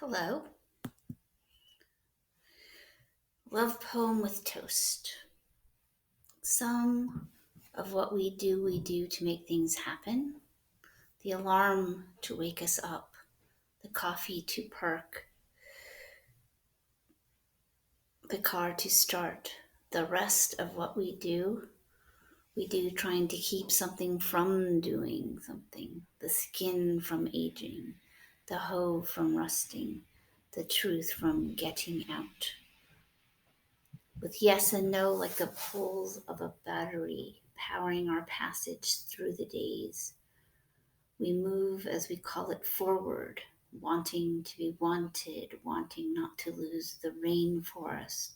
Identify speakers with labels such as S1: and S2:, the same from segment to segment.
S1: Hello. Love poem with toast. Some of what we do to make things happen. The alarm to wake us up, the coffee to perk, the car to start. The rest of what we do trying to keep something from doing something. The skin from aging, the hoe from rusting, the truth from getting out. With yes and no like the poles of a battery powering our passage through the days. We move, as we call it, forward, wanting to be wanted, wanting not to lose the rainforest,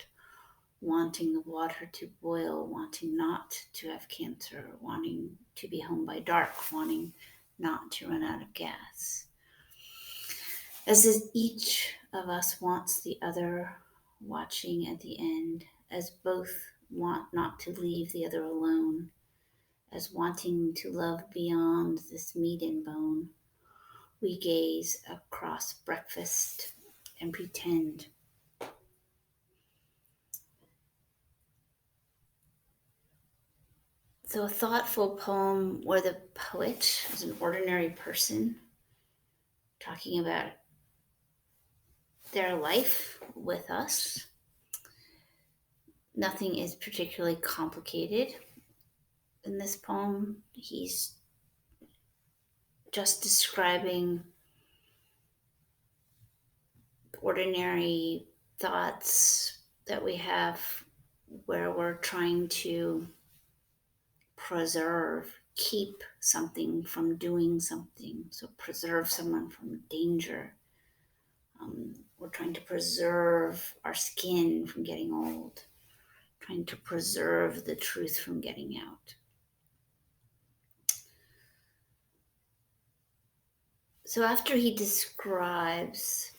S1: wanting the water to boil, wanting not to have cancer, wanting to be home by dark, wanting not to run out of gas. As is each of us wants the other, watching at the end, as both want not to leave the other alone, as wanting to love beyond this meat and bone, we gaze across breakfast and pretend. So, a thoughtful poem where the poet is an ordinary person talking about their life with us. Nothing is particularly complicated in this poem. He's just describing ordinary thoughts that we have where we're trying to preserve, keep something from doing something. So, preserve someone from danger. We're trying to preserve our skin from getting old, trying to preserve the truth from getting out. So, after he describes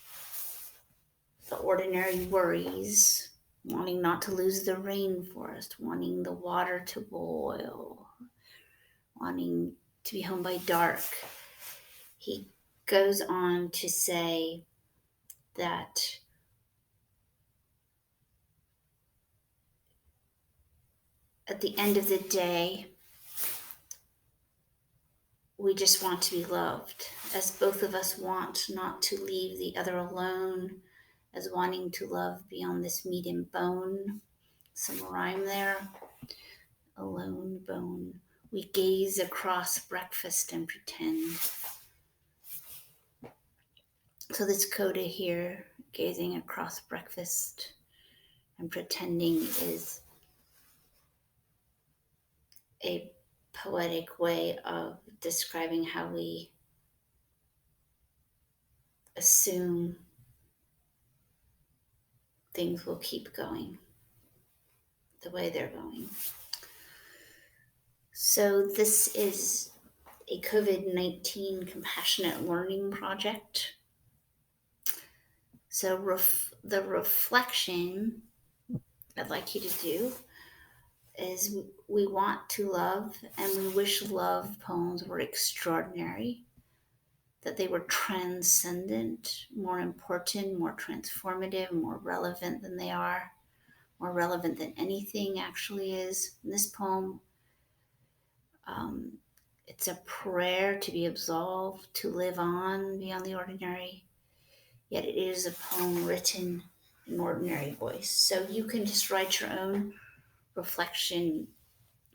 S1: the ordinary worries, wanting not to lose the rainforest, wanting the water to boil, wanting to be home by dark, he goes on to say that at the end of the day, we just want to be loved, as both of us want not to leave the other alone, as wanting to love beyond this meat and bone. Some rhyme there. Alone bone. We gaze across breakfast and pretend. So this coda here, gazing across breakfast and pretending, is a poetic way of describing how we assume things will keep going the way they're going. So this is a COVID-19 compassionate learning project. So the reflection I'd like you to do is we want to love and we wish love poems were extraordinary, that they were transcendent, more important, more transformative, more relevant than they are, more relevant than anything actually is. In this poem, um, it's a prayer to be absolved, to live on beyond the ordinary, yet it is a poem written in ordinary voice. So you can just write your own reflection.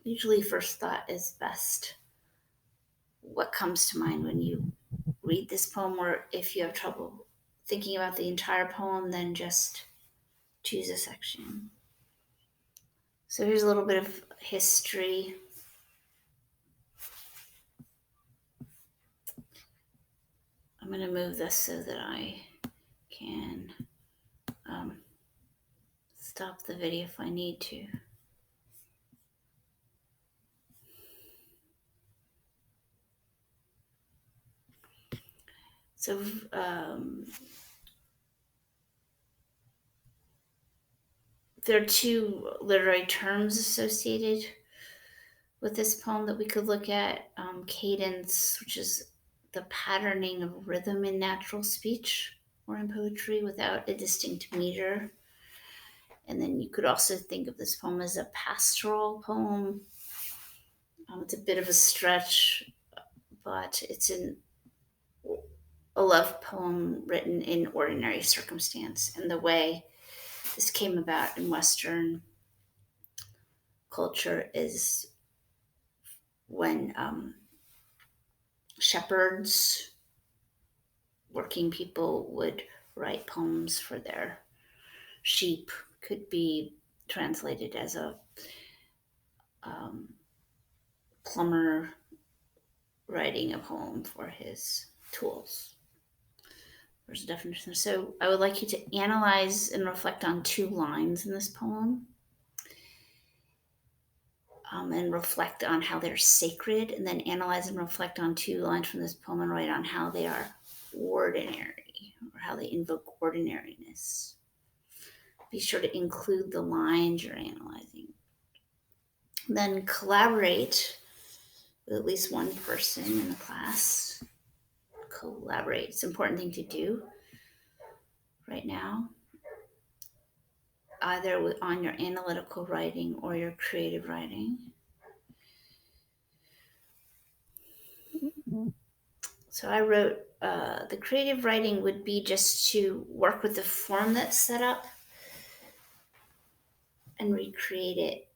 S1: Usually, first thought is best. What comes to mind when you read this poem, or if you have trouble thinking about the entire poem, then just choose a section. So, here's a little bit of history. I'm going to move this so that I can stop the video if I need to. So, there are two literary terms associated with this poem that we could look at. Cadence, which is the patterning of rhythm in natural speech, or in poetry without a distinct meter. And then you could also think of this poem as a pastoral poem. It's a bit of a stretch, but it's a love poem written in ordinary circumstance. And the way this came about in Western culture is when shepherds, working people, would write poems for their sheep. Could be translated as a um, plumber writing a poem for his tools. There's a definition. So I would like you to analyze and reflect on two lines in this poem, and reflect on how they're sacred, and then analyze and reflect on two lines from this poem and write on how they are ordinary or how they invoke ordinariness. Be sure to include the lines you're analyzing. Then collaborate with at least one person in the class. Collaborate. It's an important thing to do right now, either on your analytical writing or your creative writing. So I wrote, the creative writing would be just to work with the form that's set up and recreate it.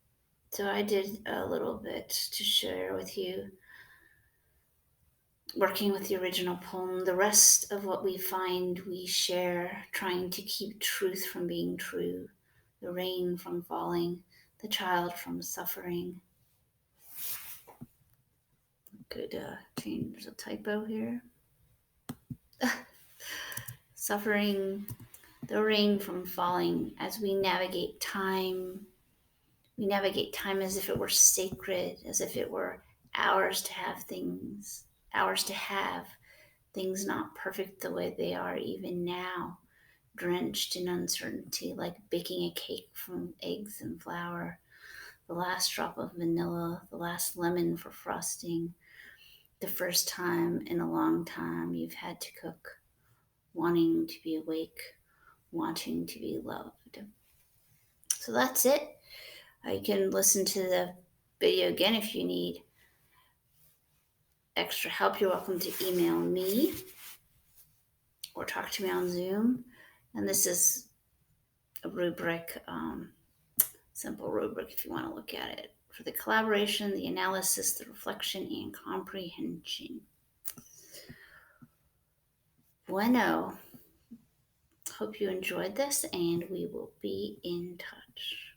S1: So I did a little bit to share with you, working with the original poem. The rest of what we find, we share, trying to keep truth from being true, the rain from falling, the child from suffering. Could change, there's a typo here. Suffering, the rain from falling. As we navigate time, we navigate time as if it were sacred, as if it were ours to have things, ours to have things not perfect the way they are even now, drenched in uncertainty, like baking a cake from eggs and flour, the last drop of vanilla, the last lemon for frosting, the first time in a long time you've had to cook, wanting to be awake, wanting to be loved. So that's it. You can listen to the video again if you need extra help. You're welcome to email me or talk to me on Zoom. And this is a rubric, simple rubric if you want to look at it, for the collaboration, the analysis, the reflection, and comprehension. Bueno. Hope you enjoyed this, and we will be in touch.